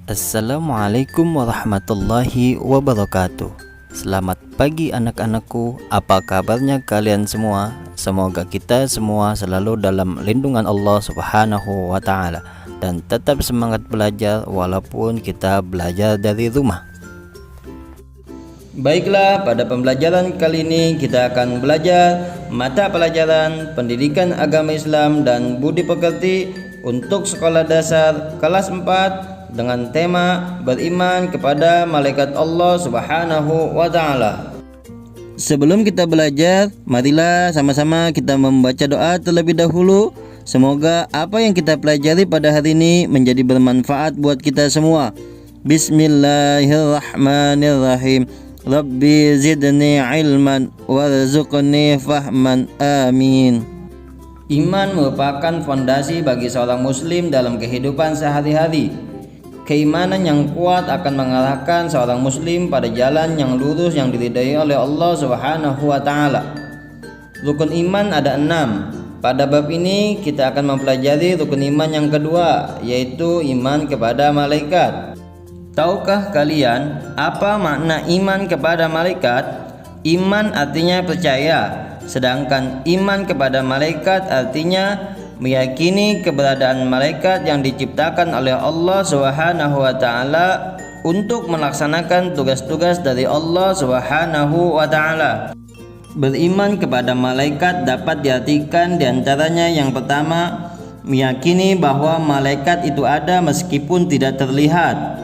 Assalamualaikum warahmatullahi wabarakatuh. Selamat pagi anak-anakku, apa kabarnya kalian semua? Semoga kita semua selalu dalam lindungan Allah Subhanahu wa Ta'ala dan tetap semangat belajar walaupun kita belajar dari rumah. Baiklah, pada pembelajaran kali ini kita akan belajar mata pelajaran Pendidikan Agama Islam dan Budi Pekerti untuk sekolah dasar kelas 4 dengan tema beriman kepada malaikat Allah Subhanahu wa Ta'ala. Sebelum kita belajar, marilah sama-sama kita membaca doa terlebih dahulu. Semoga apa yang kita pelajari pada hari ini menjadi bermanfaat buat kita semua. Bismillahirrahmanirrahim. Rabbi zidni ilman warzuqni fahman, amin. Iman merupakan fondasi bagi seorang muslim dalam kehidupan sehari-hari. Keimanan yang kuat akan mengarahkan seorang muslim pada jalan yang lurus yang diridhai oleh Allah Subhanahu wa Ta'ala. Rukun iman ada 6. Pada bab ini kita akan mempelajari rukun iman yang kedua, yaitu iman kepada malaikat. Tahukah kalian apa makna iman kepada malaikat? Iman artinya percaya, sedangkan iman kepada malaikat artinya meyakini keberadaan malaikat yang diciptakan oleh Allah Subhanahu wa Ta'ala untuk melaksanakan tugas-tugas dari Allah Subhanahu wa Ta'ala. Beriman kepada malaikat dapat diartikan diantaranya yang pertama, meyakini bahwa malaikat itu ada meskipun tidak terlihat.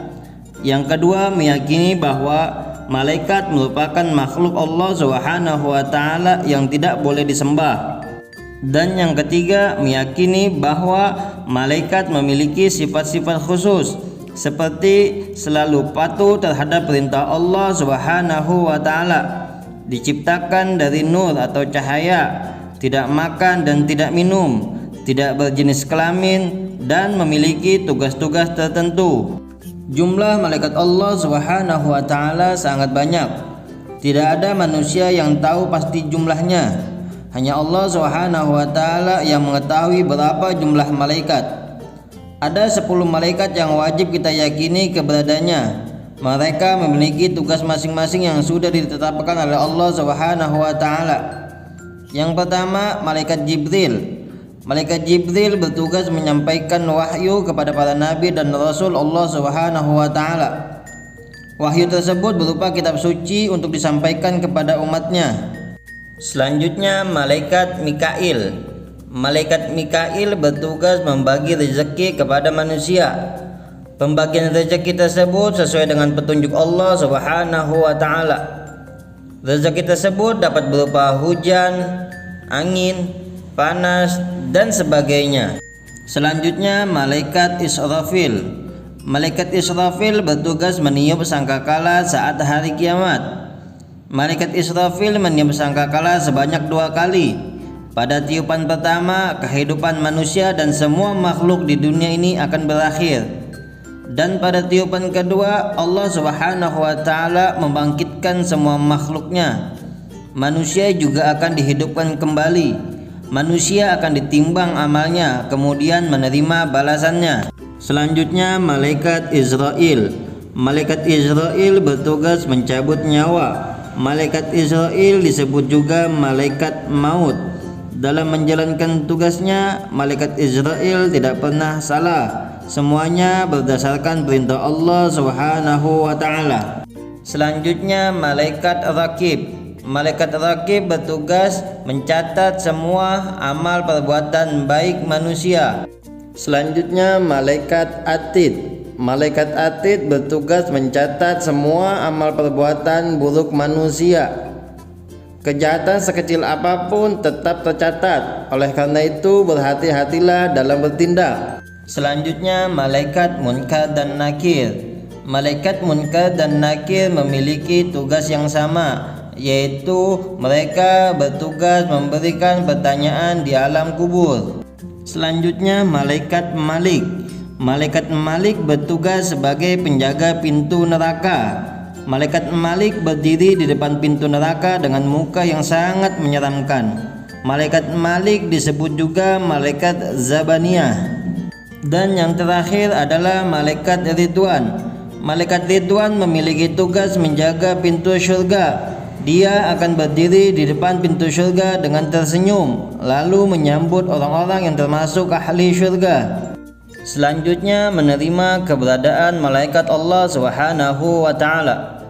Yang kedua, meyakini bahwa malaikat merupakan makhluk Allah Subhanahu wa Ta'ala yang tidak boleh disembah. Dan yang ketiga, meyakini bahwa malaikat memiliki sifat-sifat khusus seperti selalu patuh terhadap perintah Allah Subhanahu wa Ta'ala, diciptakan dari nur atau cahaya, tidak makan dan tidak minum, tidak berjenis kelamin, dan memiliki tugas-tugas tertentu. Jumlah malaikat Allah Subhanahu wa Ta'ala sangat banyak. Tidak ada manusia yang tahu pasti jumlahnya. Hanya Allah Subhanahu wa Ta'ala yang mengetahui berapa jumlah malaikat. Ada 10 malaikat yang wajib kita yakini keberadaannya. Mereka memiliki tugas masing-masing yang sudah ditetapkan oleh Allah Subhanahu wa Ta'ala. Yang pertama, malaikat Jibril. Malaikat Jibril bertugas menyampaikan wahyu kepada para nabi dan rasul Allah Subhanahu wa Ta'ala. Wahyu tersebut berupa kitab suci untuk disampaikan kepada umatnya. Selanjutnya, malaikat Mikail. Malaikat Mikail bertugas membagi rezeki kepada manusia. Pembagian rezeki tersebut sesuai dengan petunjuk Allah Subhanahu wa Ta'ala. Rezeki tersebut dapat berupa hujan, angin, panas, dan sebagainya. Selanjutnya, malaikat Israfil. Malaikat Israfil bertugas meniup sangkakala saat hari kiamat. Malaikat Israfil meniup sangkakala sebanyak 2 kali. Pada tiupan pertama, kehidupan manusia dan semua makhluk di dunia ini akan berakhir. Dan pada tiupan kedua, Allah Subhanahu wa Ta'ala membangkitkan semua makhluknya. Manusia juga akan dihidupkan kembali. Manusia akan ditimbang amalnya, kemudian menerima balasannya. Selanjutnya, malaikat Israel. Malaikat Israel bertugas mencabut nyawa. Malaikat Israel disebut juga malaikat maut. Dalam menjalankan tugasnya, malaikat Israel tidak pernah salah. Semuanya berdasarkan perintah Allah Subhanahu wa Ta'ala. Selanjutnya, malaikat Raqib. Malaikat Raqib bertugas mencatat semua amal perbuatan baik manusia. Selanjutnya, malaikat Atid. Malaikat Atid bertugas mencatat semua amal perbuatan buruk manusia. Kejahatan sekecil apapun tetap tercatat. Oleh karena itu, berhati-hatilah dalam bertindak. Selanjutnya, malaikat Munkar dan Nakir. Malaikat Munkar dan Nakir memiliki tugas yang sama, yaitu mereka bertugas memberikan pertanyaan di alam kubur. Selanjutnya, malaikat Malik. Malaikat Malik bertugas sebagai penjaga pintu neraka. Malaikat Malik berdiri di depan pintu neraka dengan muka yang sangat menyeramkan. Malaikat Malik disebut juga malaikat Zabaniyah. Dan yang terakhir adalah malaikat Ridwan. Malaikat Ridwan memiliki tugas menjaga pintu surga. Dia akan berdiri di depan pintu surga dengan tersenyum, lalu menyambut orang-orang yang termasuk ahli surga. Selanjutnya menerima keberadaan malaikat Allah Subhanahu wa taala.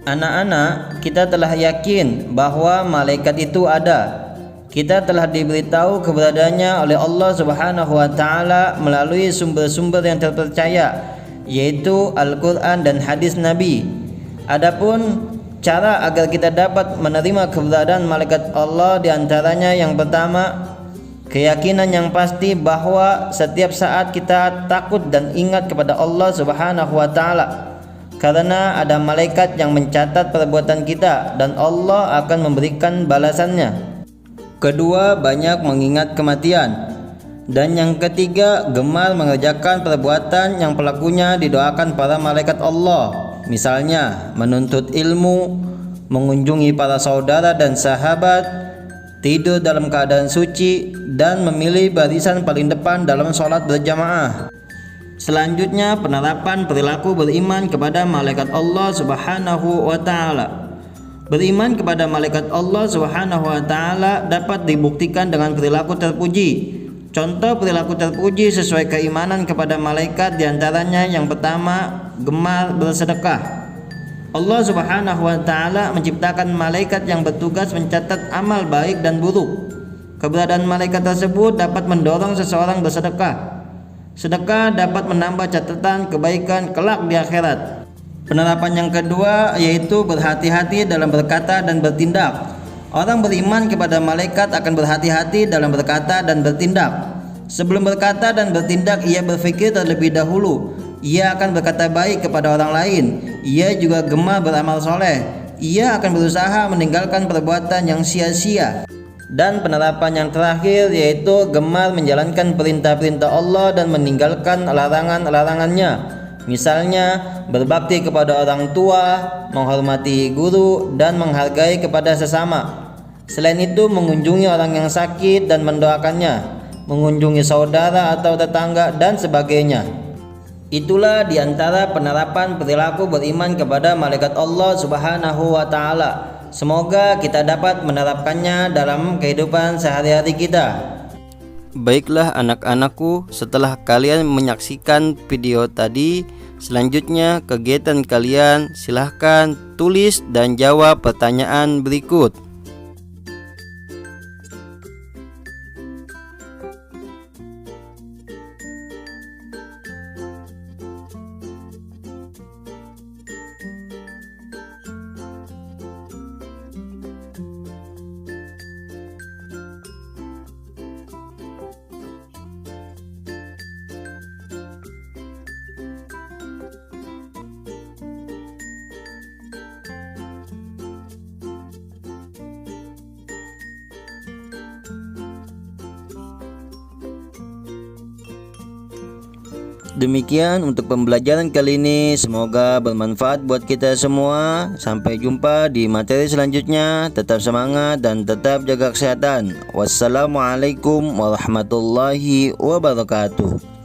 Anak-anak, kita telah yakin bahwa malaikat itu ada. Kita telah diberitahu keberadaannya oleh Allah Subhanahu wa taala melalui sumber-sumber yang terpercaya, yaitu Al-Qur'an dan hadis Nabi. Adapun cara agar kita dapat menerima keberadaan malaikat Allah, diantaranya yang pertama, keyakinan yang pasti bahwa setiap saat kita takut dan ingat kepada Allah Subhanahu wa taala, karena ada malaikat yang mencatat perbuatan kita dan Allah akan memberikan balasannya. Kedua, banyak mengingat kematian. Dan yang ketiga, gemar mengerjakan perbuatan yang pelakunya didoakan para malaikat Allah. Misalnya, menuntut ilmu, mengunjungi para saudara dan sahabat, tidur dalam keadaan suci, dan memilih barisan paling depan dalam sholat berjamaah. Selanjutnya, penerapan perilaku beriman kepada malaikat Allah Subhanahu wa taala. Beriman kepada malaikat Allah Subhanahu wa taala dapat dibuktikan dengan perilaku terpuji. Contoh perilaku terpuji sesuai keimanan kepada malaikat diantaranya yang pertama, gemar bersedekah. Allah Subhanahu wa taala menciptakan malaikat yang bertugas mencatat amal baik dan buruk. Keberadaan malaikat tersebut dapat mendorong seseorang bersedekah. Sedekah dapat menambah catatan kebaikan kelak di akhirat. Penerapan yang kedua yaitu berhati-hati dalam berkata dan bertindak. Orang beriman kepada malaikat akan berhati-hati dalam berkata dan bertindak. Sebelum berkata dan bertindak, ia berpikir terlebih dahulu. Ia akan berkata baik kepada orang lain. Ia juga gemar beramal soleh. Ia akan berusaha meninggalkan perbuatan yang sia-sia. Dan penerapan yang terakhir yaitu gemar menjalankan perintah-perintah Allah dan meninggalkan larangan-larangannya. Misalnya berbakti kepada orang tua, menghormati guru, dan menghargai kepada sesama. Selain itu mengunjungi orang yang sakit dan mendoakannya, mengunjungi saudara atau tetangga, dan sebagainya. Itulah diantara penerapan perilaku beriman kepada malaikat Allah Subhanahu wa ta'ala. Semoga kita dapat menerapkannya dalam kehidupan sehari-hari kita. Baiklah anak-anakku, setelah kalian menyaksikan video tadi, selanjutnya kegiatan kalian silahkan tulis dan jawab pertanyaan berikut. Demikian untuk pembelajaran kali ini, semoga bermanfaat buat kita semua. Sampai jumpa di materi selanjutnya. Tetap semangat dan tetap jaga kesehatan. Wassalamualaikum warahmatullahi wabarakatuh.